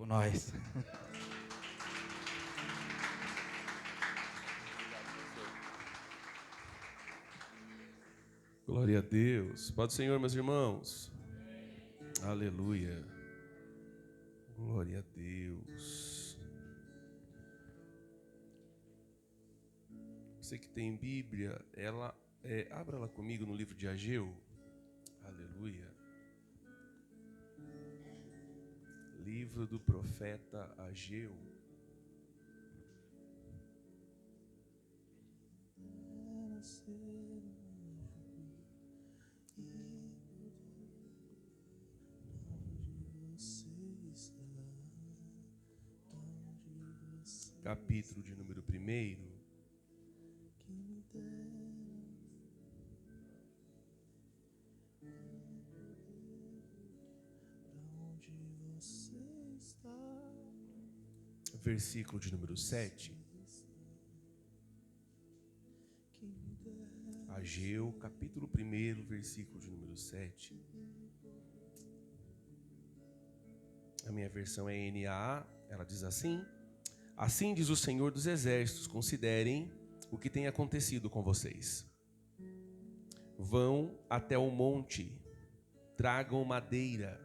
com nós. Glória a Deus. Paz do Senhor, meus irmãos. Aleluia. Glória a Deus. Você que tem Bíblia, abra ela comigo no livro de Ageu. Aleluia. Livro do profeta Ageu. Capítulo de número 1. Versículo de número 7. Ageu, capítulo 1, versículo de número 7. A minha versão é NAA, ela diz assim: assim diz o Senhor dos Exércitos, considerem o que tem acontecido com vocês. Vão até o monte, tragam madeira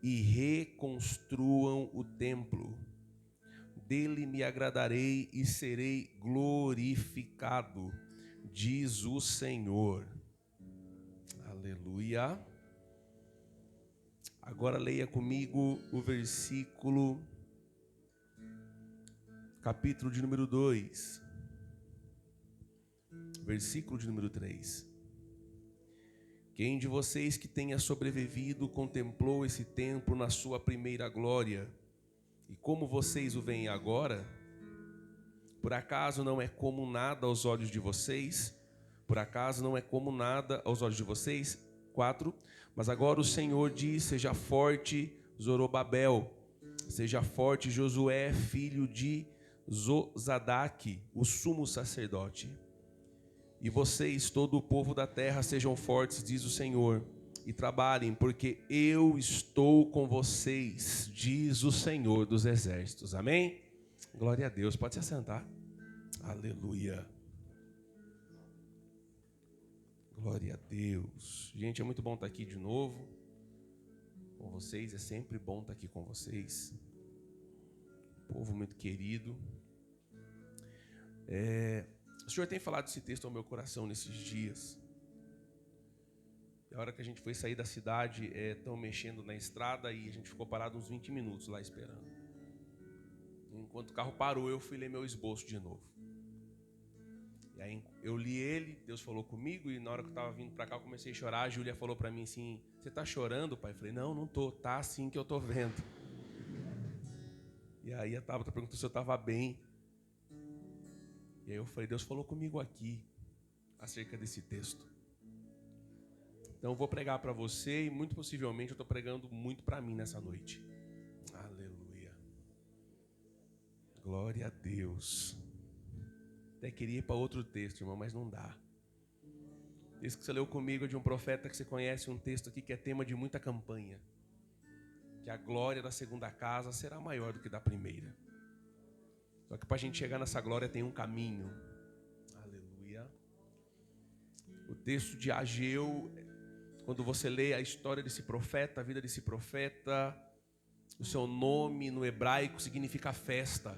e reconstruam o templo. Dele me agradarei e serei glorificado, diz o Senhor. Aleluia. Agora leia comigo o versículo, capítulo de número 2, versículo de número 3. Quem de vocês que tenha sobrevivido contemplou esse templo na sua primeira glória? E como vocês o veem agora? Por acaso não é como nada aos olhos de vocês? Por acaso não é como nada aos olhos de vocês? 4. Mas agora o Senhor diz: seja forte, Zorobabel. Seja forte, Josué, filho de Zosadaque, o sumo sacerdote. E vocês, todo o povo da terra, sejam fortes, diz o Senhor, e trabalhem, porque eu estou com vocês, diz o Senhor dos Exércitos. Amém? Glória a Deus. Pode se assentar. Aleluia. Glória a Deus. Gente, é muito bom estar aqui de novo com vocês. É sempre bom estar aqui com vocês. Povo muito querido. O Senhor tem falado esse texto ao meu coração nesses dias. A hora que a gente foi sair da cidade, estão mexendo na estrada e a gente ficou parado uns 20 minutos lá esperando. Enquanto o carro parou, eu fui ler meu esboço de novo. E aí eu li ele, Deus falou comigo, e na hora que eu estava vindo para cá, eu comecei a chorar. A Júlia falou para mim assim: você está chorando, pai? Eu falei: não, não estou, tá assim que eu estou vendo. E aí a Tabata perguntou se eu estava bem. E aí eu falei: Deus falou comigo aqui, acerca desse texto. Então eu vou pregar para você e muito possivelmente eu estou pregando muito para mim nessa noite. Aleluia. Glória a Deus. Até queria ir para outro texto, irmão, mas não dá. Esse que você leu comigo é de um profeta que você conhece, um texto aqui que é tema de muita campanha. Que a glória da segunda casa será maior do que da primeira. Só que para a gente chegar nessa glória tem um caminho. Aleluia. O texto de Ageu, quando você lê a história desse profeta, a vida desse profeta, o seu nome no hebraico significa festa.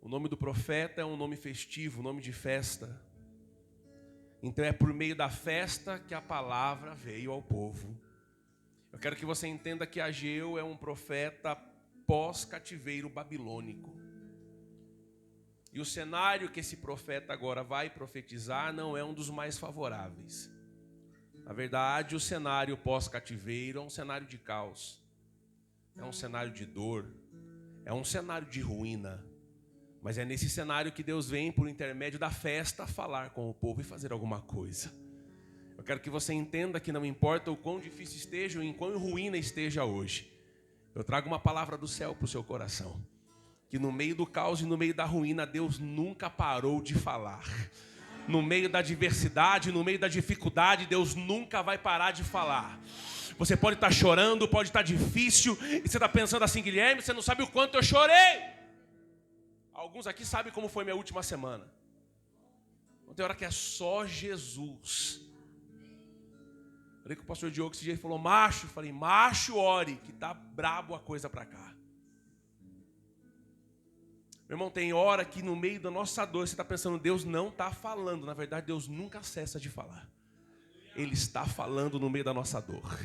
O nome do profeta é um nome festivo, um nome de festa. Então é por meio da festa que a palavra veio ao povo. Eu quero que você entenda que Ageu é um profeta pós-cativeiro babilônico. E o cenário que esse profeta agora vai profetizar não é um dos mais favoráveis. Na verdade, o cenário pós-cativeiro é um cenário de caos. É um cenário de dor. É um cenário de ruína. Mas é nesse cenário que Deus vem, por intermédio da festa, falar com o povo e fazer alguma coisa. Eu quero que você entenda que não importa o quão difícil esteja ou em quão ruína esteja hoje. Eu trago uma palavra do céu para o seu coração. Que no meio do caos e no meio da ruína, Deus nunca parou de falar. No meio da adversidade, no meio da dificuldade, Deus nunca vai parar de falar. Você pode estar chorando, pode estar difícil, e você está pensando assim: Guilherme, você não sabe o quanto eu chorei. Alguns aqui sabem como foi minha última semana. Tem hora que é só Jesus. Falei com o pastor Diogo esse dia, ele falou: macho, eu falei: macho, ore, que tá brabo a coisa para cá. Meu irmão, tem hora que no meio da nossa dor você está pensando: Deus não está falando. Na verdade, Deus nunca cessa de falar. Ele está falando no meio da nossa dor.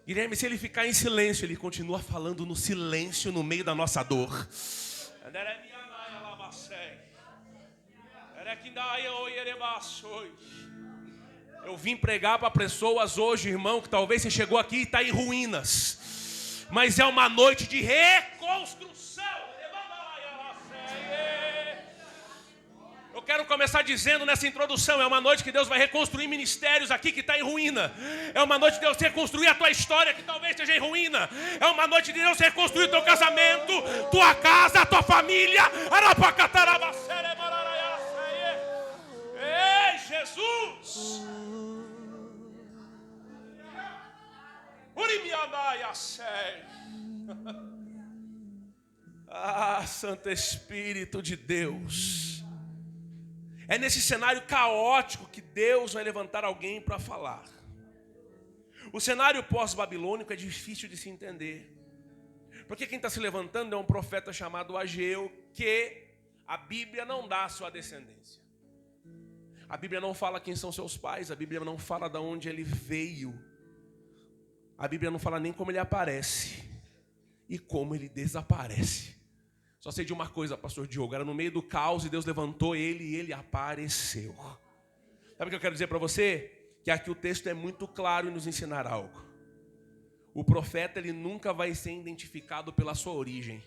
Guilherme, se ele ficar em silêncio, ele continua falando no silêncio, no meio da nossa dor. Eu vim pregar para pessoas hoje, irmão, que talvez você chegou aqui e está em ruínas. Mas é uma noite de reconstrução. Eu quero começar dizendo nessa introdução: é uma noite que Deus vai reconstruir ministérios aqui que está em ruína. É uma noite de Deus reconstruir a tua história que talvez esteja em ruína. É uma noite de Deus reconstruir teu casamento, tua casa, tua família. Ei, Jesus! Ah, Santo Espírito de Deus. É nesse cenário caótico que Deus vai levantar alguém para falar. O cenário pós-babilônico é difícil de se entender, porque quem está se levantando é um profeta chamado Ageu, que a Bíblia não dá a sua descendência. A Bíblia não fala quem são seus pais, a Bíblia não fala de onde ele veio. A Bíblia não fala nem como ele aparece e como ele desaparece. Só sei de uma coisa, pastor Diogo: era no meio do caos e Deus levantou ele e ele apareceu. Sabe o que eu quero dizer para você? Que aqui o texto é muito claro em nos ensinar algo. O profeta, ele nunca vai ser identificado pela sua origem.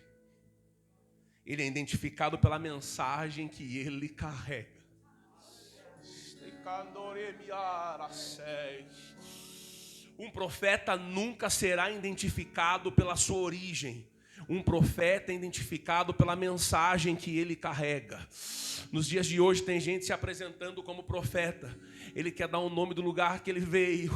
Ele é identificado pela mensagem que ele carrega. Um profeta nunca será identificado pela sua origem. Um profeta é identificado pela mensagem que ele carrega. Nos dias de hoje tem gente se apresentando como profeta. Ele quer dar um nome do lugar que ele veio,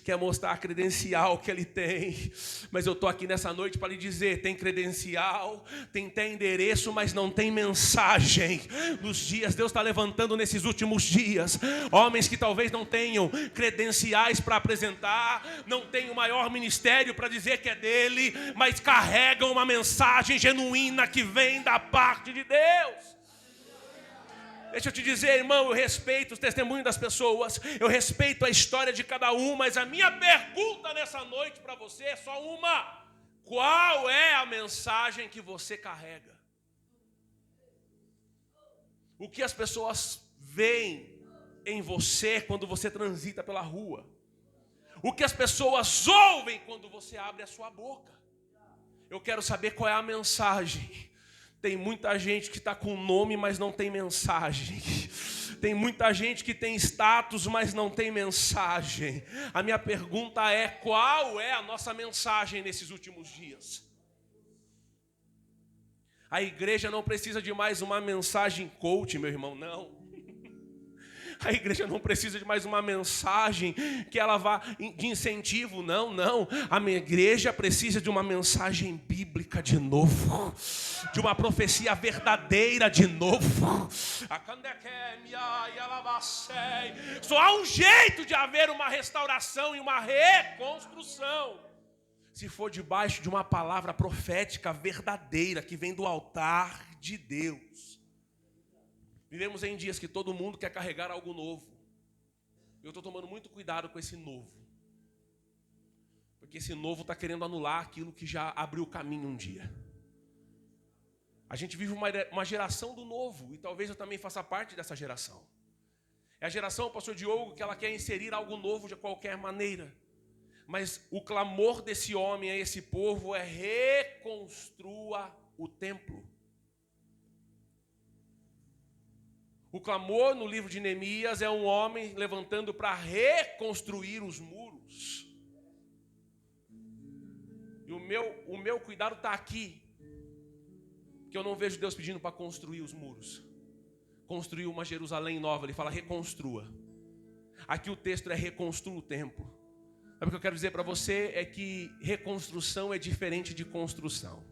quer mostrar a credencial que ele tem. Mas eu estou aqui nessa noite para lhe dizer: tem credencial, tem até endereço, mas não tem mensagem. Nos dias, Deus está levantando nesses últimos dias homens que talvez não tenham credenciais para apresentar, não tenham o maior ministério para dizer que é dele, mas carregam uma mensagem genuína que vem da parte de Deus. Deixa eu te dizer, irmão, eu respeito os testemunhos das pessoas, eu respeito a história de cada um, mas a minha pergunta nessa noite para você é só uma: qual é a mensagem que você carrega? O que as pessoas veem em você quando você transita pela rua? O que as pessoas ouvem quando você abre a sua boca? Eu quero saber qual é a mensagem. Tem muita gente que está com nome, mas não tem mensagem. Tem muita gente que tem status, mas não tem mensagem. A minha pergunta é: qual é a nossa mensagem nesses últimos dias? A igreja não precisa de mais uma mensagem coach, meu irmão, não. A igreja não precisa de mais uma mensagem que ela vá de incentivo, não. A minha igreja precisa de uma mensagem bíblica de novo, de uma profecia verdadeira de novo. Só há um jeito de haver uma restauração e uma reconstrução, se for debaixo de uma palavra profética verdadeira que vem do altar de Deus. Vivemos em dias que todo mundo quer carregar algo novo. Eu estou tomando muito cuidado com esse novo, porque esse novo está querendo anular aquilo que já abriu o caminho um dia. A gente vive uma geração do novo, e talvez eu também faça parte dessa geração. É a geração, pastor Diogo, que ela quer inserir algo novo de qualquer maneira. Mas o clamor desse homem a esse povo é: reconstrua o templo. O clamor no livro de Neemias é um homem levantando para reconstruir os muros. E o meu cuidado está aqui, que eu não vejo Deus pedindo para construir os muros. construir uma Jerusalém nova. Ele fala reconstrua. Aqui o texto é reconstrua o templo. Sabe o que eu quero dizer para você? É que reconstrução é diferente de construção.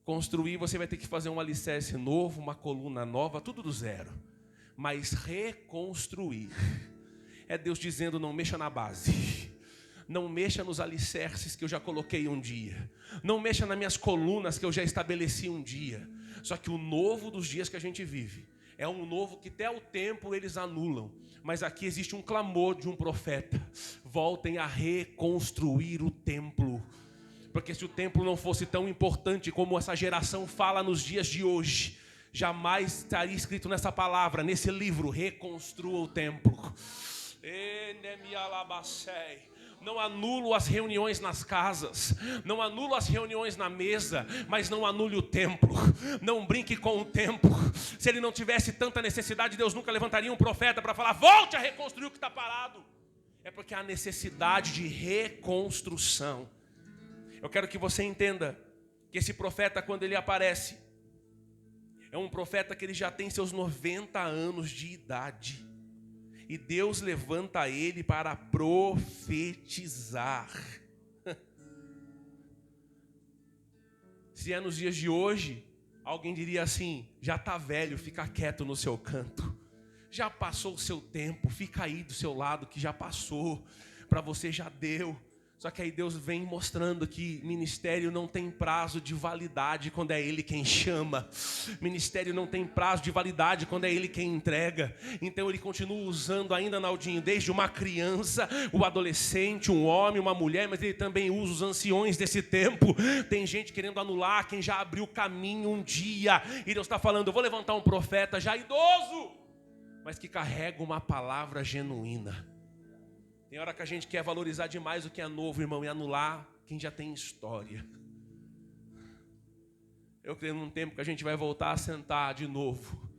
Construir, você vai ter que fazer um alicerce novo, uma coluna nova, tudo do zero. Mas reconstruir é Deus dizendo: não mexa na base, não mexa nos alicerces que eu já coloquei um dia, não mexa nas minhas colunas que eu já estabeleci um dia. Só que o novo dos dias que a gente vive é um novo que até o tempo eles anulam. Mas aqui existe um clamor de um profeta: voltem a reconstruir o templo. Porque se o templo não fosse tão importante como essa geração fala nos dias de hoje, jamais estaria escrito nessa palavra, nesse livro: reconstrua o templo. Não anulo as reuniões nas casas, não anulo as reuniões na mesa, mas não anule o templo. Não brinque com o templo. Se ele não tivesse tanta necessidade, Deus nunca levantaria um profeta para falar: volte a reconstruir o que está parado. É porque há necessidade de reconstrução. Eu quero que você entenda que esse profeta, quando ele aparece, é um profeta que ele já tem seus 90 anos de idade. E Deus levanta ele para profetizar. Se é nos dias de hoje, alguém diria assim: já está velho, fica quieto no seu canto. Já passou o seu tempo, fica aí do seu lado que já passou. Para você já deu. Só que aí Deus vem mostrando que ministério não tem prazo de validade quando é Ele quem chama. Ministério não tem prazo de validade quando é Ele quem entrega. Então Ele continua usando ainda, Naldinho, desde uma criança, o adolescente, um homem, uma mulher, mas Ele também usa os anciões desse tempo. Tem gente querendo anular quem já abriu caminho um dia. E Deus está falando: eu vou levantar um profeta já idoso, mas que carrega uma palavra genuína. Tem hora que a gente quer valorizar demais o que é novo, irmão, e anular quem já tem história. Eu creio num tempo que a gente vai voltar a sentar de novo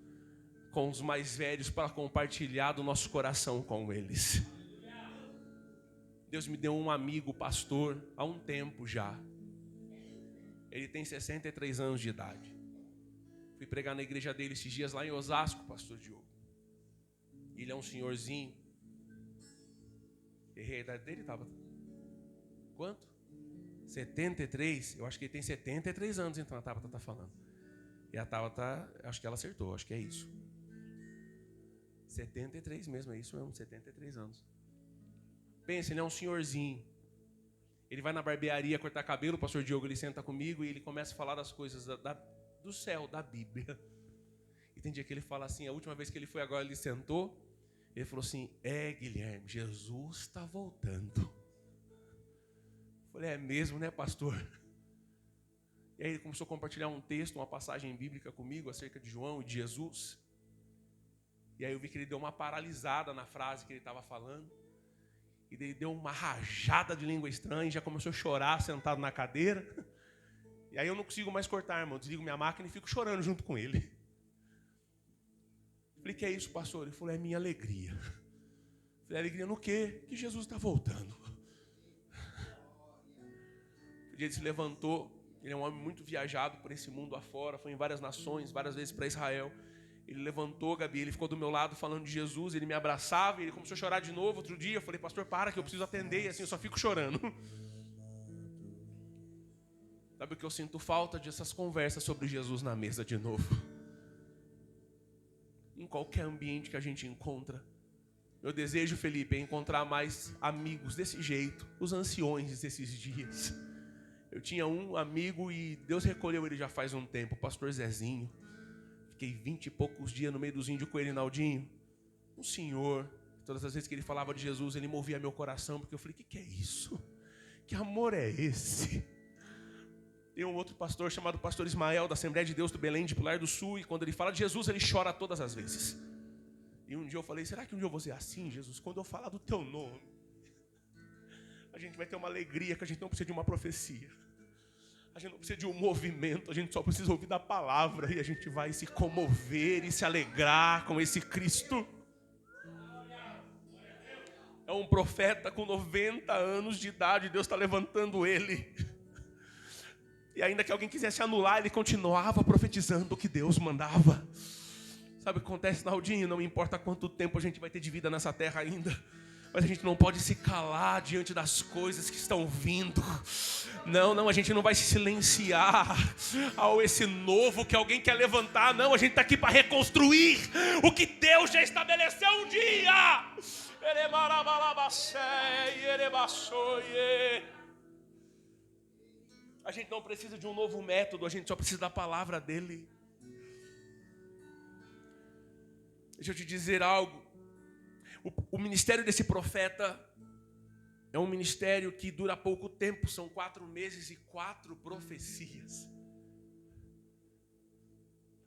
com os mais velhos para compartilhar do nosso coração com eles. Deus me deu um amigo pastor há um tempo já. Ele tem 63 anos de idade. Fui pregar na igreja dele esses dias lá em Osasco, pastor Diogo. Ele é um senhorzinho. Errei a idade dele, estava. Quanto? 73? Eu acho que ele tem 73 anos, então a Tabata está falando. E a Tabata, acho que ela acertou, acho que é isso. 73 mesmo, é isso mesmo, 73 anos. Pensa, ele é um senhorzinho. Ele vai na barbearia cortar cabelo, o pastor Diogo, ele senta comigo e ele começa a falar das coisas do céu, da Bíblia. E tem dia que ele fala assim, a última vez que ele foi agora, ele sentou. Ele falou assim: Guilherme, Jesus está voltando. Eu falei: é mesmo, né, pastor? E aí ele começou a compartilhar um texto, uma passagem bíblica comigo acerca de João e de Jesus. E aí eu vi que ele deu uma paralisada na frase que ele estava falando. E ele deu uma rajada de língua estranha e já começou a chorar sentado na cadeira. E aí eu não consigo mais cortar, irmão. Desligo minha máquina e fico chorando junto com ele. Falei: que é isso, pastor? Ele falou: é minha alegria. Falei: alegria no quê? Que Jesus está voltando. O dia ele se levantou. Ele é um homem muito viajado por esse mundo afora. Foi em várias nações, várias vezes para Israel. Ele levantou, Gabi, ele ficou do meu lado falando de Jesus. Ele me abraçava e ele começou a chorar de novo. Outro dia eu falei: pastor, para que eu preciso atender. E assim eu só fico chorando. Sabe o que eu sinto falta dessas conversas sobre Jesus na mesa de novo? Em qualquer ambiente que a gente encontra. Meu desejo, Felipe, é encontrar mais amigos desse jeito, os anciões desses dias. Eu tinha um amigo e Deus recolheu ele já faz um tempo, o pastor Zezinho. Fiquei 20 e poucos dias no meio dos índios com ele, Naldinho. Um senhor, todas as vezes que ele falava de Jesus, ele movia meu coração, porque eu falei: que é isso? Que amor é esse? Tem um outro pastor chamado pastor Ismael, da Assembleia de Deus do Belém, de Pilar do Sul, e quando ele fala de Jesus, ele chora todas as vezes. E um dia eu falei: será que um dia eu vou ser assim, Jesus? Quando eu falar do teu nome, a gente vai ter uma alegria que a gente não precisa de uma profecia. A gente não precisa de um movimento, a gente só precisa ouvir da palavra e a gente vai se comover e se alegrar com esse Cristo. É um profeta com 90 anos de idade, Deus está levantando ele. E ainda que alguém quisesse anular, ele continuava profetizando o que Deus mandava. Sabe o que acontece, Naldinho? Não importa quanto tempo a gente vai ter de vida nessa terra ainda, mas a gente não pode se calar diante das coisas que estão vindo. Não, a gente não vai se silenciar ao esse novo que alguém quer levantar. Não, a gente está aqui para reconstruir o que Deus já estabeleceu um dia. A gente não precisa de um novo método, a gente só precisa da palavra dele. Deixa eu te dizer algo. O ministério desse profeta é um ministério que dura pouco tempo. São 4 meses e 4 profecias.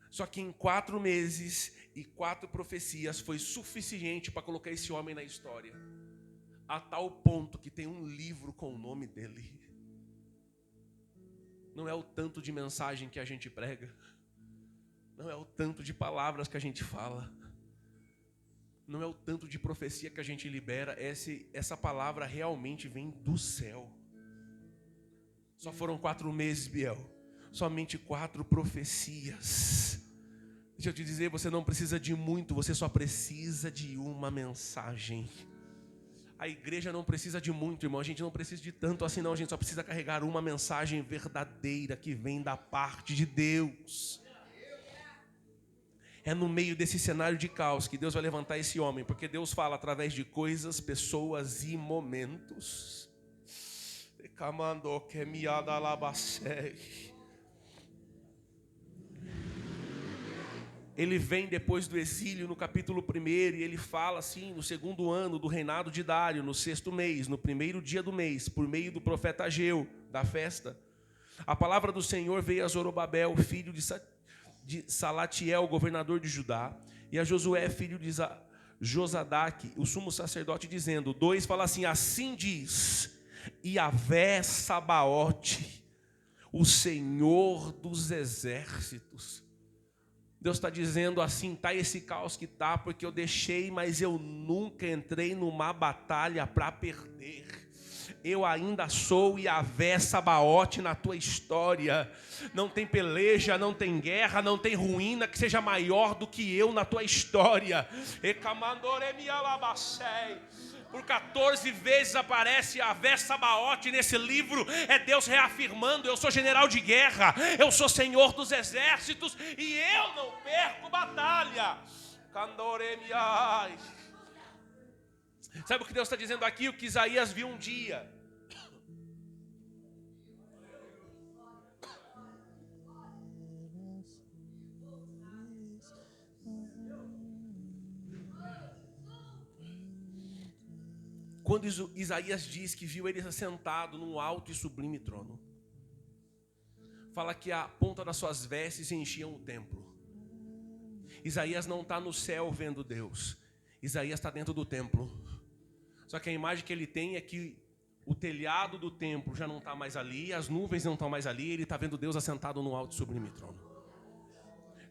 Só que em 4 meses e 4 profecias foi suficiente para colocar esse homem na história. A tal ponto que tem um livro com o nome dele. Não é o tanto de mensagem que a gente prega. Não é o tanto de palavras que a gente fala. Não é o tanto de profecia que a gente libera. Essa palavra realmente vem do céu. Só foram 4 meses, Biel. Somente 4 profecias. Deixa eu te dizer, você não precisa de muito, você só precisa de uma mensagem. A igreja não precisa de muito, irmão. A gente não precisa de tanto assim, não. A gente só precisa carregar uma mensagem verdadeira que vem da parte de Deus. É no meio desse cenário de caos que Deus vai levantar esse homem, porque Deus fala através de coisas, pessoas e momentos. Ele vem depois do exílio no capítulo 1 e ele fala assim, no 2º ano do reinado de Dário, no 6º mês, no 1º dia do mês, por meio do profeta Ageu, da festa. A palavra do Senhor veio a Zorobabel, filho de Salatiel, governador de Judá, e a Josué, filho de Josadaque, o sumo sacerdote, dizendo: 2, fala assim: assim diz Iavé Sabaote, o Senhor dos exércitos. Deus está dizendo assim: está esse caos que está, porque eu deixei, mas eu nunca entrei numa batalha para perder. Eu ainda sou Iavé Sabaote na tua história. Não tem peleja, não tem guerra, não tem ruína que seja maior do que eu na tua história. Por 14 vezes aparece Iavé Sabaote nesse livro. É Deus reafirmando: eu sou general de guerra, eu sou Senhor dos exércitos e eu não perco batalha. Sabe o que Deus está dizendo aqui? O que Isaías viu um dia. Quando Isaías diz que viu ele assentado num alto e sublime trono, fala que a ponta das suas vestes enchiam o templo. Isaías não está no céu vendo Deus. Isaías está dentro do templo. Só que a imagem que ele tem é que o telhado do templo já não está mais ali, as nuvens não estão mais ali, ele está vendo Deus assentado no alto e sublime trono.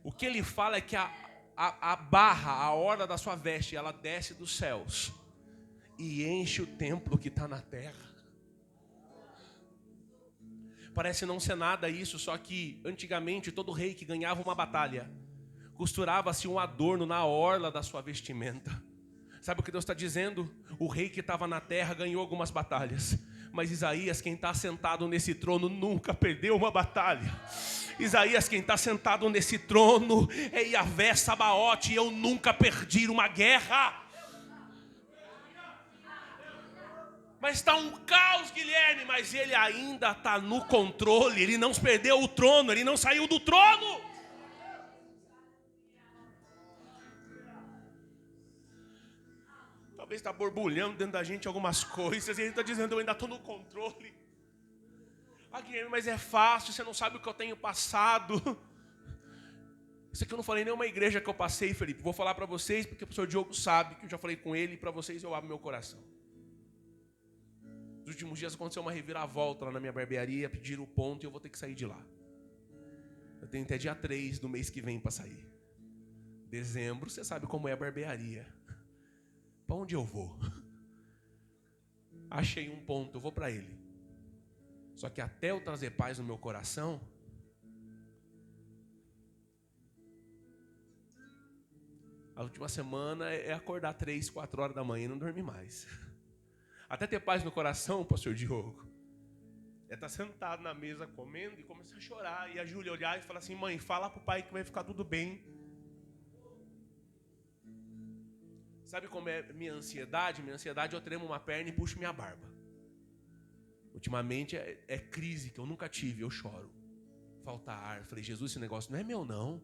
O que ele fala é que a barra, a orla da sua veste, ela desce dos céus e enche o templo que está na terra. Parece não ser nada isso, só que antigamente todo rei que ganhava uma batalha, costurava-se um adorno na orla da sua vestimenta. Sabe o que Deus está dizendo? O rei que estava na terra ganhou algumas batalhas, mas Isaías, quem está sentado nesse trono, nunca perdeu uma batalha. Isaías, quem está sentado nesse trono, é Iavé Sabaote, e eu nunca perdi uma guerra. Mas está um caos, Guilherme, mas ele ainda está no controle, ele não perdeu o trono, ele não saiu do trono. Talvez está borbulhando dentro da gente algumas coisas, e ele está dizendo: eu ainda estou no controle. Ah, Guilherme, mas é fácil, você não sabe o que eu tenho passado. Isso aqui eu não falei nenhuma igreja que eu passei, Felipe. Vou falar para vocês, porque o professor Diogo sabe que eu já falei com ele, e para vocês eu abro meu coração. Nos últimos dias aconteceu uma reviravolta lá na minha barbearia, pediram o ponto e eu vou ter que sair de lá. Eu tenho até dia 3 do mês que vem para sair. Dezembro, você sabe como é a barbearia. Para onde eu vou? Achei um ponto, eu vou para ele. Só que até eu trazer paz no meu coração, A última semana é acordar 3, 4 horas da manhã e não dormir mais. Até ter paz no coração, pastor Diogo, é estar sentado na mesa comendo e começar a chorar. E a Júlia olhar e falar assim: mãe, fala pro pai que vai ficar tudo bem. Sabe como é minha ansiedade? Minha ansiedade, eu tremo uma perna e puxo minha barba. Ultimamente é crise que eu nunca tive, eu choro. Falta ar. Falei: Jesus, esse negócio não é meu, não.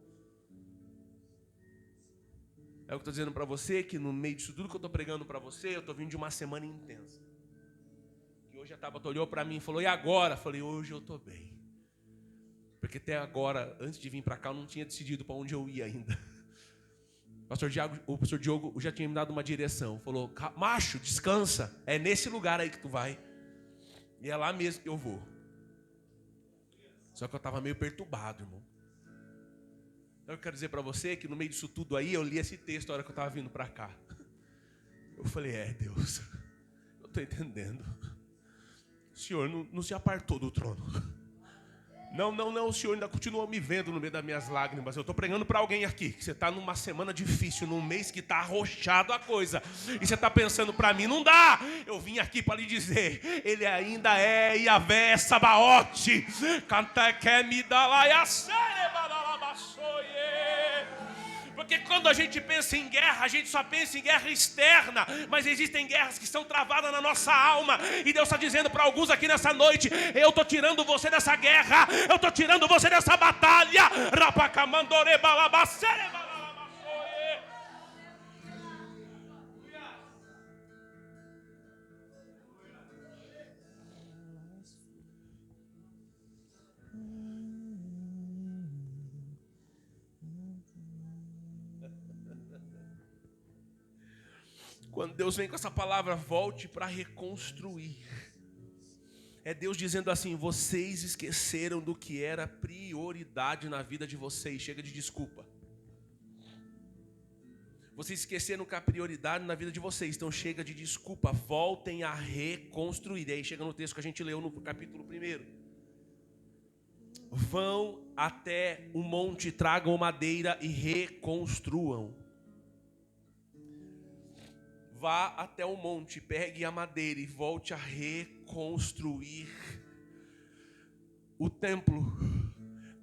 É o que eu estou dizendo para você, que no meio disso tudo que eu estou pregando para você, eu estou vindo de uma semana intensa. E hoje a Tabata olhou para mim e falou: e agora? Falei: hoje eu estou bem. Porque até agora, antes de vir para cá, eu não tinha decidido para onde eu ia ainda. O pastor Diogo já tinha me dado uma direção. Falou: macho, descansa, é nesse lugar aí que tu vai. E é lá mesmo que eu vou. Só que eu estava meio perturbado, irmão. Então eu quero dizer para você que no meio disso tudo aí, eu li esse texto na hora que eu estava vindo para cá. Eu falei: Deus, eu estou entendendo. O Senhor não se apartou do trono. Não, o Senhor ainda continua me vendo no meio das minhas lágrimas. Eu estou pregando para alguém aqui, que você está numa semana difícil, num mês que está arrochado a coisa. E você está pensando: para mim não dá. Eu vim aqui para lhe dizer, Ele ainda é Yahvé Sabaote. Canta que me dá lá e a Porque quando a gente pensa em guerra, a gente só pensa em guerra externa. Mas existem guerras que estão travadas na nossa alma. E Deus está dizendo para alguns aqui nessa noite: eu estou tirando você dessa guerra. Eu estou tirando você dessa batalha. Quando Deus vem com essa palavra, volte para reconstruir. É Deus dizendo assim: vocês esqueceram do que era prioridade na vida de vocês. Chega de desculpa. Vocês esqueceram que a prioridade na vida de vocês. Então chega de desculpa. Voltem a reconstruir. E aí chega no texto que a gente leu no capítulo 1. Vão até o monte, tragam madeira e reconstruam. Vá até o monte, pegue a madeira e volte a reconstruir o templo.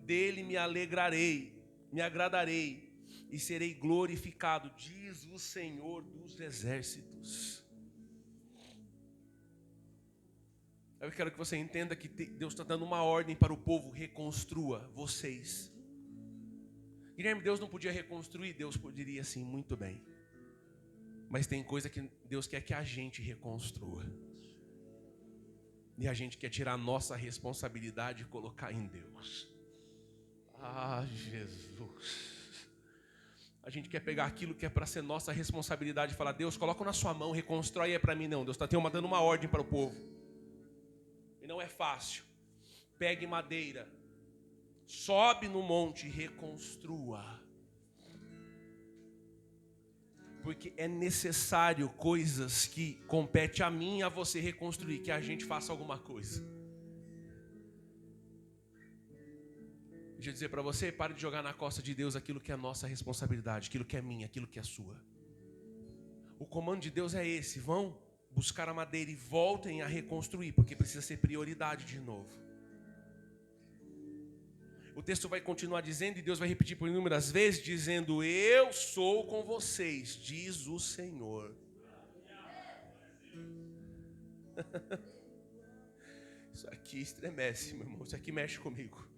Dele me alegrarei, me agradarei e serei glorificado, diz o Senhor dos exércitos. Eu quero que você entenda que Deus está dando uma ordem para o povo: reconstrua vocês. Guilherme, Deus não podia reconstruir? Deus poderia sim, muito bem. Mas tem coisa que Deus quer que a gente reconstrua. E a gente quer tirar a nossa responsabilidade e colocar em Deus. Jesus. A gente quer pegar aquilo que é para ser nossa responsabilidade e falar: Deus, coloca na sua mão, reconstrói, é para mim. Não, Deus está dando uma ordem para o povo. E não é fácil. Pegue madeira, sobe no monte e reconstrua. Porque é necessário coisas que compete a mim e a você reconstruir, que a gente faça alguma coisa. Deixa eu dizer para você: pare de jogar na costa de Deus aquilo que é nossa responsabilidade, aquilo que é minha, aquilo que é sua. O comando de Deus é esse: vão buscar a madeira e voltem a reconstruir, porque precisa ser prioridade de novo. O texto vai continuar dizendo, e Deus vai repetir por inúmeras vezes, dizendo: eu sou com vocês, diz o Senhor. Isso aqui estremece, meu irmão, isso aqui mexe comigo.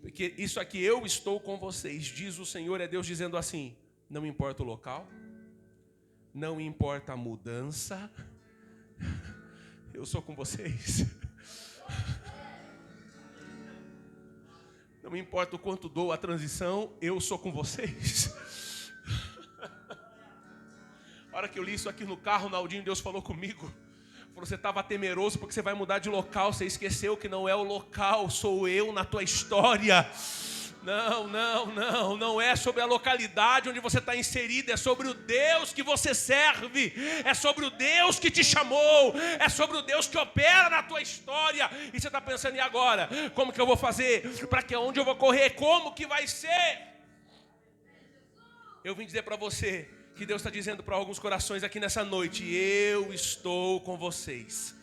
Porque isso aqui, eu estou com vocês, diz o Senhor, é Deus dizendo assim: não importa o local, não importa a mudança, eu sou com vocês. Não importa o quanto dou a transição, eu sou com vocês. A hora que eu li isso aqui no carro, Naldinho, Deus falou comigo. Falou: você estava temeroso porque você vai mudar de local. Você esqueceu que não é o local, sou eu na tua história. Não é sobre a localidade onde você está inserido, é sobre o Deus que você serve, é sobre o Deus que te chamou, é sobre o Deus que opera na tua história. E você está pensando: e agora? Como que eu vou fazer? Para que onde eu vou correr? Como que vai ser? Eu vim dizer para você que Deus está dizendo para alguns corações aqui nessa noite: eu estou com vocês.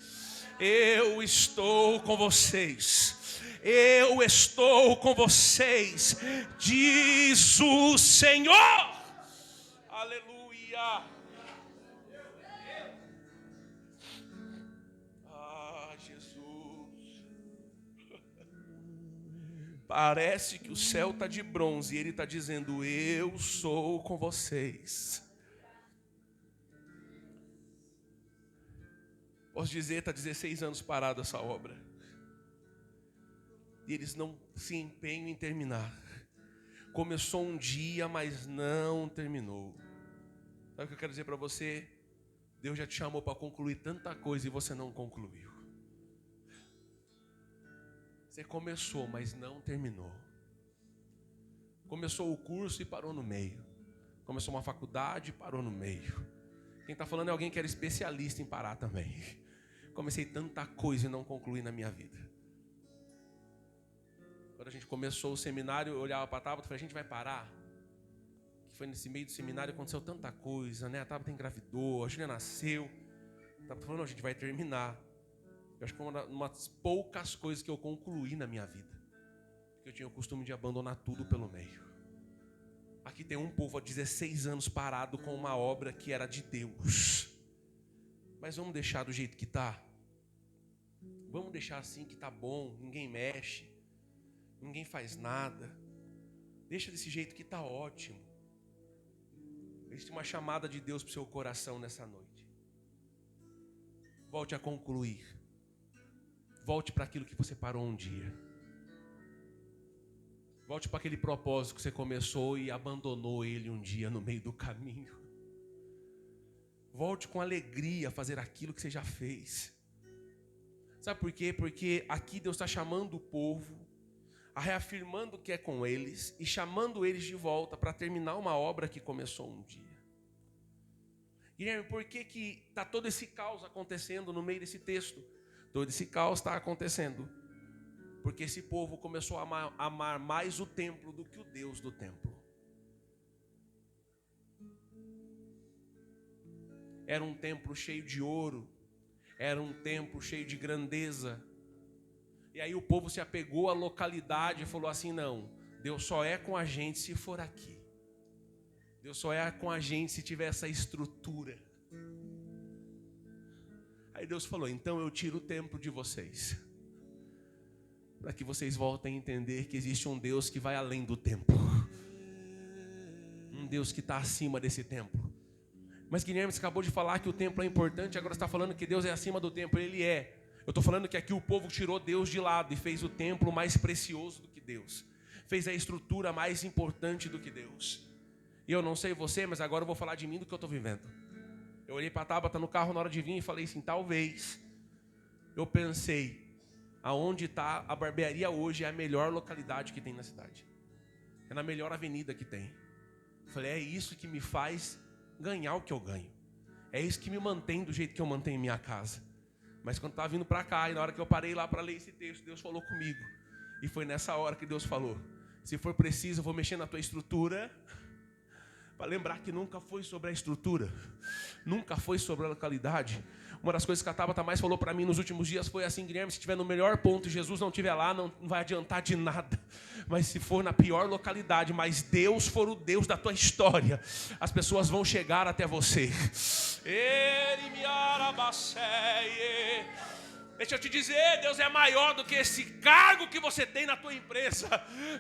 Eu estou com vocês. Eu estou com vocês, diz o Senhor. Aleluia. Ah, Jesus. Parece que o céu está de bronze e Ele está dizendo: eu sou com vocês. Posso dizer, está 16 anos parado essa obra. E eles não se empenham em terminar. Começou um dia, mas não terminou. Sabe o que eu quero dizer para você? Deus já te chamou para concluir tanta coisa e você não concluiu. Você começou, mas não terminou. Começou o curso e parou no meio. Começou uma faculdade e parou no meio. Quem está falando é alguém que era especialista em parar também. Comecei tanta coisa e não concluí na minha vida. Quando a gente começou o seminário, eu olhava para a Tabata e falei: a gente vai parar? Que foi nesse meio do seminário, aconteceu tanta coisa, né? A Tabata engravidou, a Júlia nasceu. A Tabata falou: não, a gente vai terminar. Eu acho que foi uma das poucas coisas que eu concluí na minha vida. Porque eu tinha o costume de abandonar tudo pelo meio. Aqui tem um povo há 16 anos parado com uma obra que era de Deus. Mas vamos deixar do jeito que está? Vamos deixar assim que está bom, ninguém mexe, ninguém faz nada. Deixa desse jeito que está ótimo. Existe uma chamada de Deus para o seu coração nessa noite. Volte a concluir. Volte para aquilo que você parou um dia. Volte para aquele propósito que você começou e abandonou ele um dia no meio do caminho. Volte com alegria a fazer aquilo que você já fez. Sabe por quê? Porque aqui Deus está chamando o povo, reafirmando que é com eles e chamando eles de volta para terminar uma obra que começou um dia. Guilherme, por que está todo esse caos acontecendo no meio desse texto? Todo esse caos está acontecendo porque esse povo começou a amar mais o templo do que o Deus do templo. Era um templo cheio de ouro, era um templo cheio de grandeza. E aí o povo se apegou à localidade e falou assim: não, Deus só é com a gente se for aqui. Deus só é com a gente se tiver essa estrutura. Aí Deus falou: então eu tiro o templo de vocês, para que vocês voltem a entender que existe um Deus que vai além do templo. Um Deus que está acima desse templo. Mas Guilherme, você acabou de falar que o templo é importante, agora você está falando que Deus é acima do templo. Ele é. Eu estou falando que aqui o povo tirou Deus de lado e fez o templo mais precioso do que Deus. Fez a estrutura mais importante do que Deus. E eu não sei você, mas agora eu vou falar de mim, do que eu estou vivendo. Eu olhei para a Tabata no carro na hora de vir e falei assim: talvez. Eu pensei, aonde está a barbearia hoje é a melhor localidade que tem na cidade. É na melhor avenida que tem. Eu falei: é isso que me faz ganhar o que eu ganho. É isso que me mantém do jeito que eu mantenho minha casa. Mas quando estava vindo para cá e na hora que eu parei lá para ler esse texto, Deus falou comigo. E foi nessa hora que Deus falou: se for preciso, eu vou mexer na tua estrutura, para lembrar que nunca foi sobre a estrutura, nunca foi sobre a localidade. Uma das coisas que a Tabata mais falou para mim nos últimos dias foi assim: Guilherme, se estiver no melhor ponto e Jesus não estiver lá, não vai adiantar de nada. Mas se for na pior localidade, mas Deus for o Deus da tua história, as pessoas vão chegar até você. Deixa eu te dizer, Deus é maior do que esse cargo que você tem na tua empresa.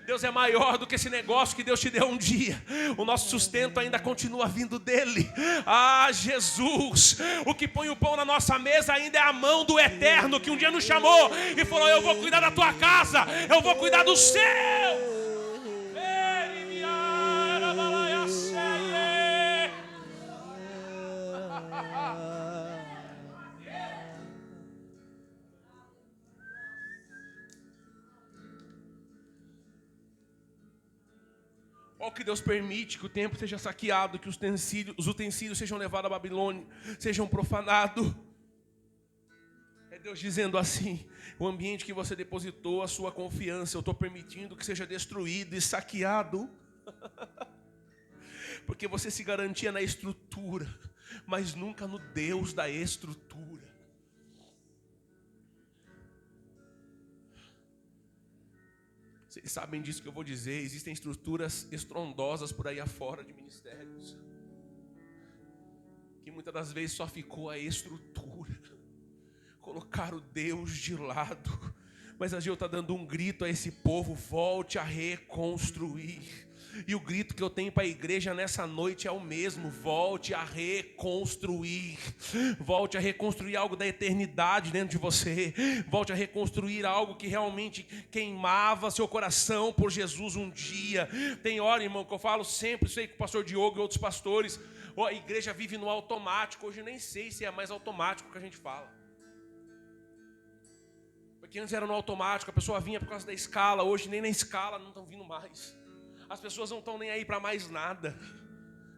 Deus é maior do que esse negócio que Deus te deu um dia. O nosso sustento ainda continua vindo dele. Ah, Jesus, o que põe o pão na nossa mesa ainda é a mão do Eterno, que um dia nos chamou e falou: eu vou cuidar da tua casa, eu vou cuidar do seu. Ou que Deus permite que o templo seja saqueado, que os utensílios sejam levados à Babilônia, sejam profanados. É Deus dizendo assim: o ambiente que você depositou a sua confiança, eu estou permitindo que seja destruído e saqueado. Porque você se garantia na estrutura, mas nunca no Deus da estrutura. Vocês sabem disso que eu vou dizer. Existem estruturas estrondosas por aí afora de ministérios, que muitas das vezes só ficou a estrutura. Colocaram Deus de lado. Mas a Gil está dando um grito a esse povo: volte a reconstruir. E o grito que eu tenho para a igreja nessa noite é o mesmo: volte a reconstruir. Volte a reconstruir algo da eternidade dentro de você. Volte a reconstruir algo que realmente queimava seu coração por Jesus um dia. Tem hora, irmão, que eu falo sempre, sei que o pastor Diogo e outros pastores, a igreja vive no automático. Hoje eu nem sei se é mais automático que a gente fala. Porque antes era no automático, a pessoa vinha por causa da escala. Hoje nem na escala não estão vindo mais. As pessoas não estão nem aí para mais nada.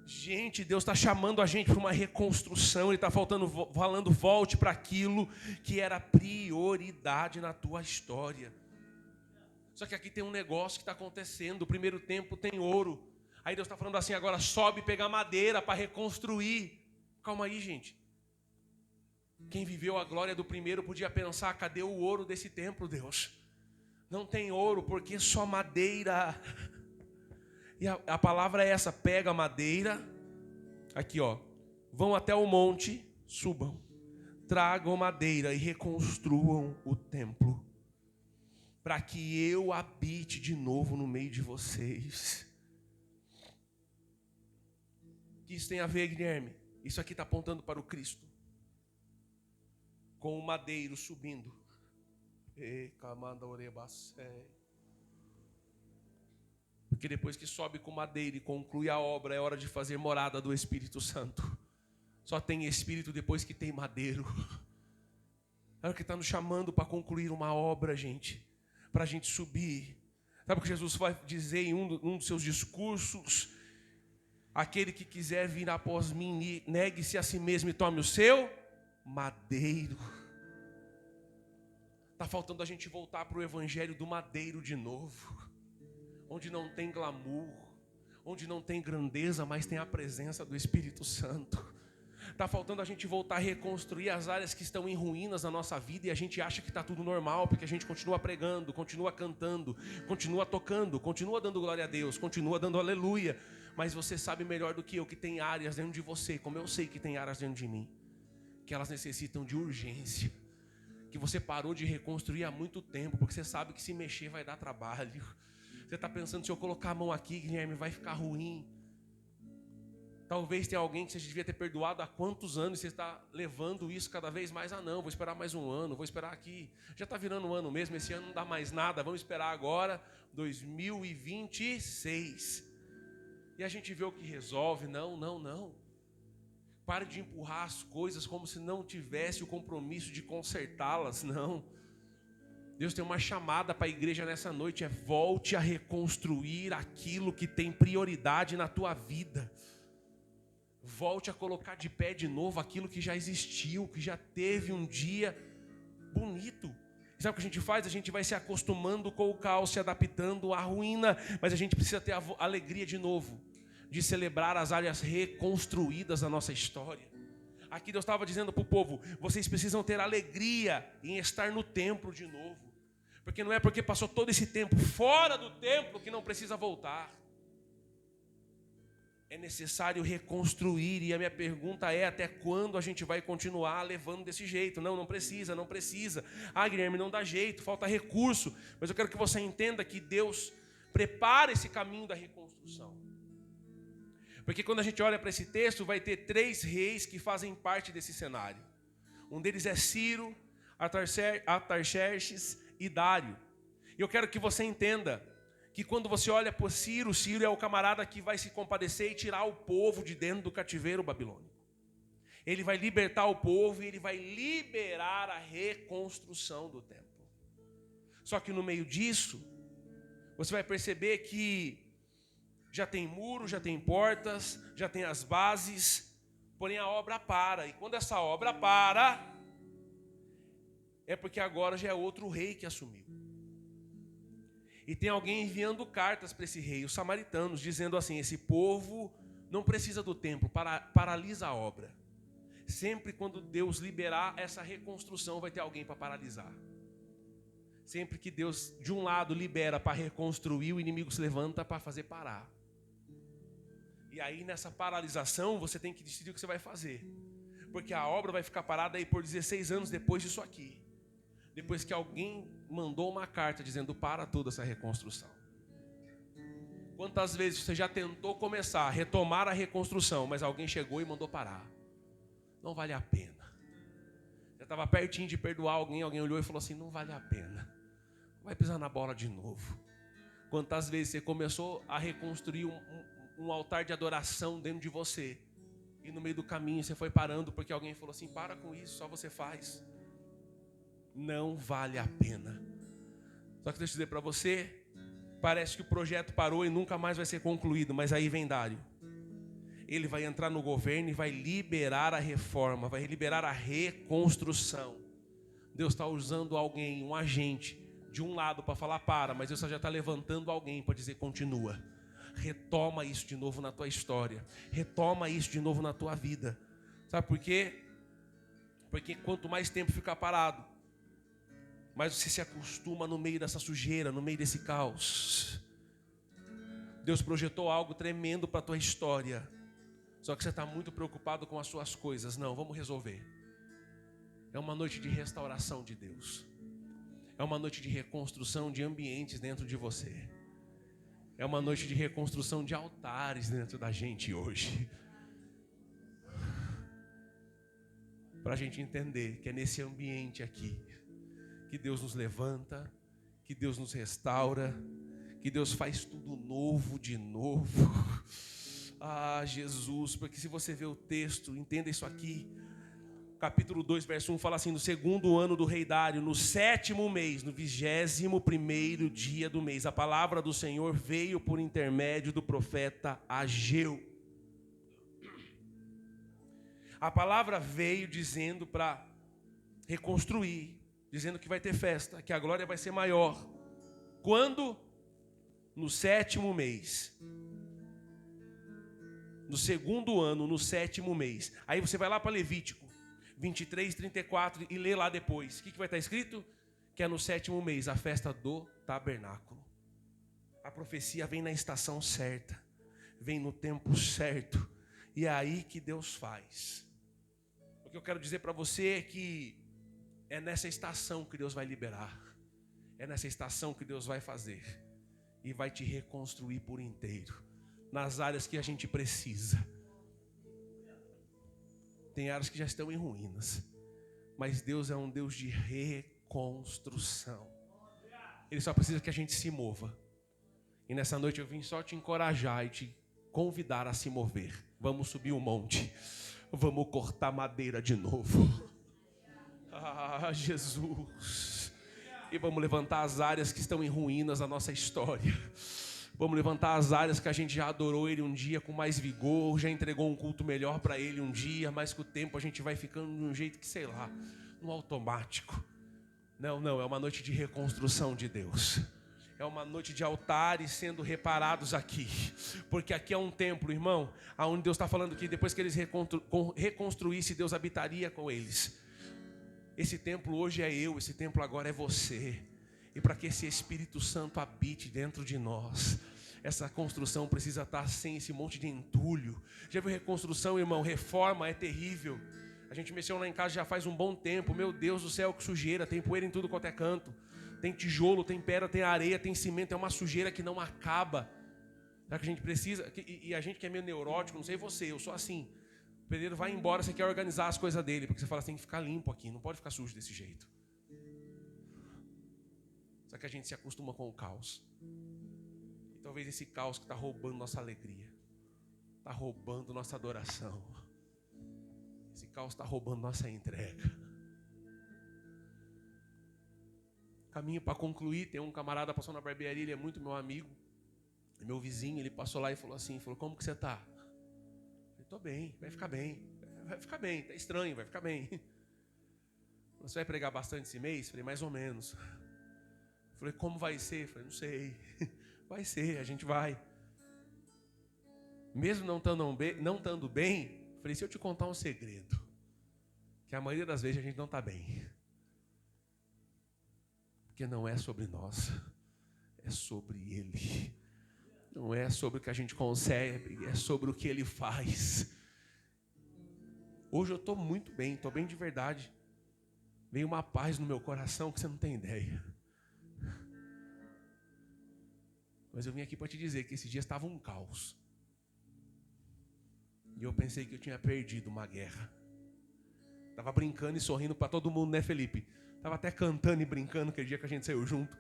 Gente, Deus está chamando a gente para uma reconstrução. Ele está falando, volte para aquilo que era prioridade na tua história. Só que aqui tem um negócio que está acontecendo. O primeiro tempo tem ouro. Aí Deus está falando assim: agora sobe pegar madeira para reconstruir. Calma aí, gente. Quem viveu a glória do primeiro podia pensar: cadê o ouro desse templo, Deus? Não tem ouro, porque só madeira. E a palavra é essa: pega a madeira, aqui ó, vão até o monte, subam, tragam madeira e reconstruam o templo, para que eu habite de novo no meio de vocês. O que isso tem a ver, Guilherme? Isso aqui está apontando para o Cristo, com o madeiro subindo. Porque depois que sobe com madeira e conclui a obra, é hora de fazer morada do Espírito Santo. Só tem Espírito depois que tem madeiro. É o que está nos chamando para concluir uma obra, gente, para a gente subir. Sabe o que Jesus vai dizer em um dos seus discursos? Aquele que quiser vir após mim, negue-se a si mesmo e tome o seu madeiro. Está faltando a gente voltar para o evangelho do madeiro de novo, onde não tem glamour, onde não tem grandeza, mas tem a presença do Espírito Santo. Está faltando a gente voltar a reconstruir as áreas que estão em ruínas na nossa vida, e a gente acha que está tudo normal, porque a gente continua pregando, continua cantando, continua tocando, continua dando glória a Deus, continua dando aleluia. Mas você sabe melhor do que eu que tem áreas dentro de você, como eu sei que tem áreas dentro de mim, que elas necessitam de urgência, que você parou de reconstruir há muito tempo, porque você sabe que se mexer vai dar trabalho. Você está pensando: se eu colocar a mão aqui, Guilherme, vai ficar ruim. Talvez tenha alguém que você devia ter perdoado há quantos anos, e você está levando isso cada vez mais: ah não, vou esperar mais um ano, vou esperar aqui. Já está virando um ano mesmo, esse ano não dá mais nada, vamos esperar agora, 2026. E a gente vê o que resolve. Não. Pare de empurrar as coisas como se não tivesse o compromisso de consertá-las, não. Deus tem uma chamada para a igreja nessa noite: volte a reconstruir aquilo que tem prioridade na tua vida. Volte a colocar de pé de novo aquilo que já existiu, que já teve um dia bonito. Sabe o que a gente faz? A gente vai se acostumando com o caos, se adaptando à ruína, mas a gente precisa ter a alegria de novo, de celebrar as áreas reconstruídas da nossa história. Aqui Deus estava dizendo para o povo: vocês precisam ter alegria em estar no templo de novo, porque não é porque passou todo esse tempo fora do templo que não precisa voltar. É necessário reconstruir, e a minha pergunta é: até quando a gente vai continuar levando desse jeito? Não precisa. Ah, Guilherme, não dá jeito, falta recurso. Mas eu quero que você entenda que Deus prepara esse caminho da reconstrução. Porque quando a gente olha para esse texto, vai ter 3 reis que fazem parte desse cenário. Um deles é Ciro, Artaxerxes e Dário. E eu quero que você entenda que quando você olha por Ciro, Ciro é o camarada que vai se compadecer e tirar o povo de dentro do cativeiro babilônico. Ele vai libertar o povo e ele vai liberar a reconstrução do templo. Só que no meio disso, você vai perceber que já tem muro, já tem portas, já tem as bases, porém a obra para. E quando essa obra para, é porque agora já é outro rei que assumiu. E tem alguém enviando cartas para esse rei, os samaritanos, dizendo assim: esse povo Não precisa do templo, paralisa a obra. Sempre quando Deus liberar essa reconstrução, vai ter alguém para paralisar. Sempre que Deus, de um lado, libera para reconstruir, o inimigo se levanta para fazer parar. E aí, nessa paralisação, você tem que decidir o que você vai fazer. Porque a obra vai ficar parada aí por 16 anos depois disso aqui. Depois que alguém mandou uma carta dizendo para toda essa reconstrução. Quantas vezes você já tentou começar, retomar a reconstrução, mas alguém chegou e mandou parar? Não vale a pena. Já estava pertinho de perdoar alguém olhou e falou assim, não vale a pena. Vai pisar na bola de novo. Quantas vezes você começou a reconstruir um altar de adoração dentro de você, e no meio do caminho você foi parando porque alguém falou assim, para com isso, só você faz. Não vale a pena. Só que deixa eu dizer para você, parece que o projeto parou e nunca mais vai ser concluído, mas aí vem Dário. Ele vai entrar no governo e vai liberar a reforma, vai liberar a reconstrução. Deus está usando alguém, um agente, de um lado para falar para, mas Deus já está levantando alguém para dizer continua. Retoma isso de novo na tua história. Retoma isso de novo na tua vida. Sabe por quê? Porque quanto mais tempo ficar parado, mais você se acostuma no meio dessa sujeira, no meio desse caos. Deus projetou algo tremendo para a tua história. Só que você está muito preocupado com as suas coisas. Não, vamos resolver. É uma noite de restauração de Deus. É uma noite de reconstrução de ambientes dentro de você. É uma noite de reconstrução de altares dentro da gente hoje. Para a gente entender que é nesse ambiente aqui que Deus nos levanta, que Deus nos restaura, que Deus faz tudo novo de novo. Ah, Jesus, porque se você vê o texto, entenda isso aqui. Capítulo 2, verso 1 fala assim, no segundo ano do rei Dário, no 7º mês, no 21º dia do mês, a palavra do Senhor veio por intermédio do profeta Ageu. A palavra veio dizendo para reconstruir, dizendo que vai ter festa, que a glória vai ser maior. Quando? No 7º mês. No segundo ano, no 7º mês. Aí você vai lá para Levítico 23, 34 e lê lá depois. O que vai estar escrito? Que é no 7º mês, a festa do tabernáculo. A profecia vem na estação certa, vem no tempo certo, e é aí que Deus faz. O que eu quero dizer para você é que é nessa estação que Deus vai liberar, é nessa estação que Deus vai fazer, e vai te reconstruir por inteiro, nas áreas que a gente precisa. Tem áreas que já estão em ruínas, mas Deus é um Deus de reconstrução. Ele só precisa que a gente se mova. E nessa noite eu vim só te encorajar e te convidar a se mover. Vamos subir o monte, vamos cortar madeira de novo. Ah, Jesus. E vamos levantar as áreas que estão em ruínas na nossa história. Vamos levantar as áreas que a gente já adorou Ele um dia com mais vigor, já entregou um culto melhor para Ele um dia, mas com o tempo a gente vai ficando de um jeito que, sei lá, no automático. Não, é uma noite de reconstrução de Deus. É uma noite de altares sendo reparados aqui. Porque aqui é um templo, irmão, onde Deus está falando que depois que eles reconstruíssem, Deus habitaria com eles. Esse templo hoje é eu, esse templo agora é você. E para que esse Espírito Santo habite dentro de nós, essa construção precisa estar sem esse monte de entulho. Já viu reconstrução, irmão? Reforma é terrível. A gente mexeu lá em casa já faz um bom tempo. Meu Deus do céu, que sujeira. Tem poeira em tudo quanto é canto. Tem tijolo, tem pedra, tem areia, tem cimento. É uma sujeira que não acaba. Será que a gente precisa? E a gente que é meio neurótico, não sei você, eu sou assim. O pedreiro vai embora, você quer organizar as coisas dele. Porque você fala, tem que ficar limpo aqui, não pode ficar sujo desse jeito. Só que a gente se acostuma com o caos. E talvez esse caos que está roubando nossa alegria, está roubando nossa adoração. Esse caos está roubando nossa entrega. Caminho para concluir, tem um camarada passou na barbearia, ele é muito meu amigo, é meu vizinho, ele passou lá e falou assim, como que você está? Eu falei, estou bem, vai ficar bem, está estranho, vai ficar bem. Você vai pregar bastante esse mês? Eu falei, mais ou menos. Eu falei, como vai ser? Eu falei, não sei. Vai ser, a gente vai. Mesmo não estando bem, falei, se eu te contar um segredo, que a maioria das vezes a gente não está bem. Porque não é sobre nós, é sobre Ele. Não é sobre o que a gente consegue, é sobre o que Ele faz. Hoje eu estou muito bem, estou bem de verdade. Veio uma paz no meu coração que você não tem ideia. Mas eu vim aqui para te dizer que esse dia estava um caos. E eu pensei que eu tinha perdido uma guerra. Estava brincando e sorrindo para todo mundo, né, Felipe? Estava até cantando e brincando aquele dia que a gente saiu junto.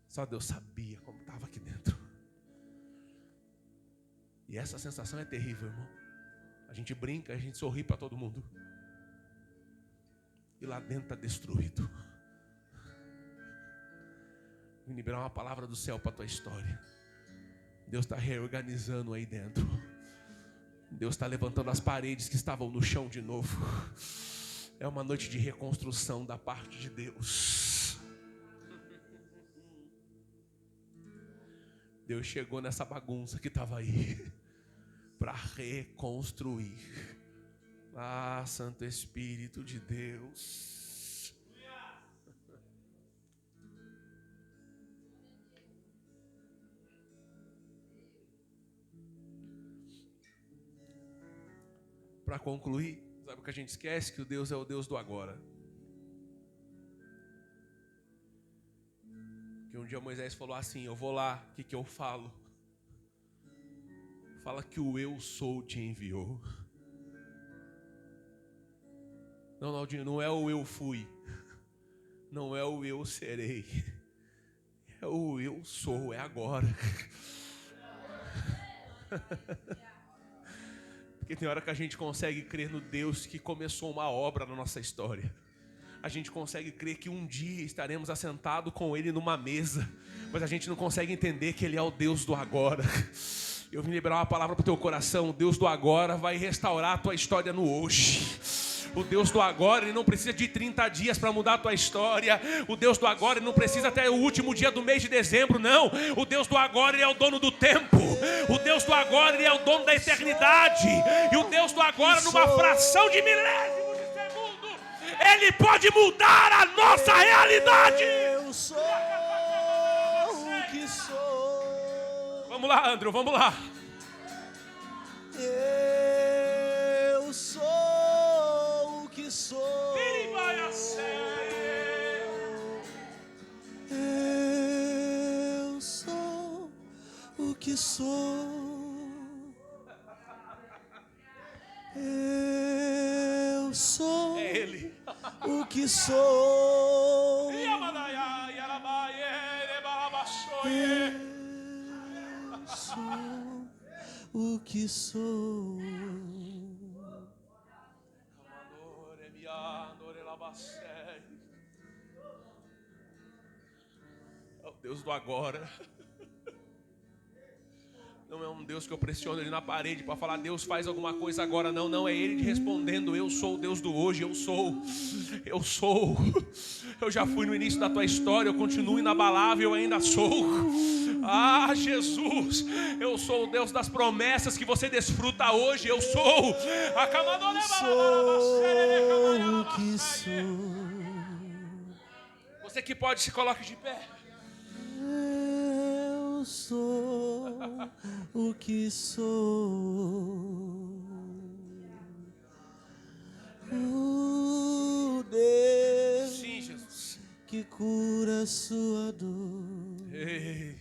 Só Deus sabia como estava aqui dentro. E essa sensação é terrível, irmão. A gente brinca, a gente sorri para todo mundo. E lá dentro está destruído. Vim liberar uma palavra do céu para a tua história. Deus está reorganizando aí dentro. Deus está levantando as paredes que estavam no chão de novo. É uma noite de reconstrução da parte de Deus. Deus chegou nessa bagunça que estava aí para reconstruir. Ah, Santo Espírito de Deus. Para concluir, sabe o que a gente esquece? Que o Deus é o Deus do agora. Que um dia Moisés falou assim, eu vou lá, o que eu falo? Fala que o eu sou te enviou. Não, Naldinho, não é o eu fui. Não é o eu serei. É o eu sou, é agora. Porque tem hora que a gente consegue crer no Deus que começou uma obra na nossa história. A gente consegue crer que um dia estaremos assentados com Ele numa mesa. Mas a gente não consegue entender que Ele é o Deus do agora. Eu vim liberar uma palavra para o teu coração. O Deus do agora vai restaurar a tua história no hoje. O Deus do agora, Ele não precisa de 30 dias para mudar a tua história. O Deus do agora, Ele não precisa até o último dia do mês de dezembro, não. O Deus do agora, Ele é o dono do tempo. O Deus do agora, Ele é o dono da eternidade. E o Deus do agora, numa fração de milésimo de segundo, Ele pode mudar a nossa realidade. Eu sou o que sou. Vamos lá, Andrew, vamos lá. Eu sou o que sou. Eu sou o que sou. Eu sou É Ele. o que sou. Eu sou o que sou. É o Deus do agora. Não é um Deus que eu pressiono Ele na parede para falar, Deus faz alguma coisa agora. Não, não, é Ele respondendo, eu sou o Deus do hoje, eu sou. Eu já fui no início da tua história, eu continuo inabalável, eu ainda sou. Ah, Jesus, eu sou o Deus das promessas que você desfruta hoje, eu sou. Sou o que sou. Você que pode, se coloque de pé. Eu sou o que sou. O Deus, Sim, Jesus, que cura a sua dor. Ei.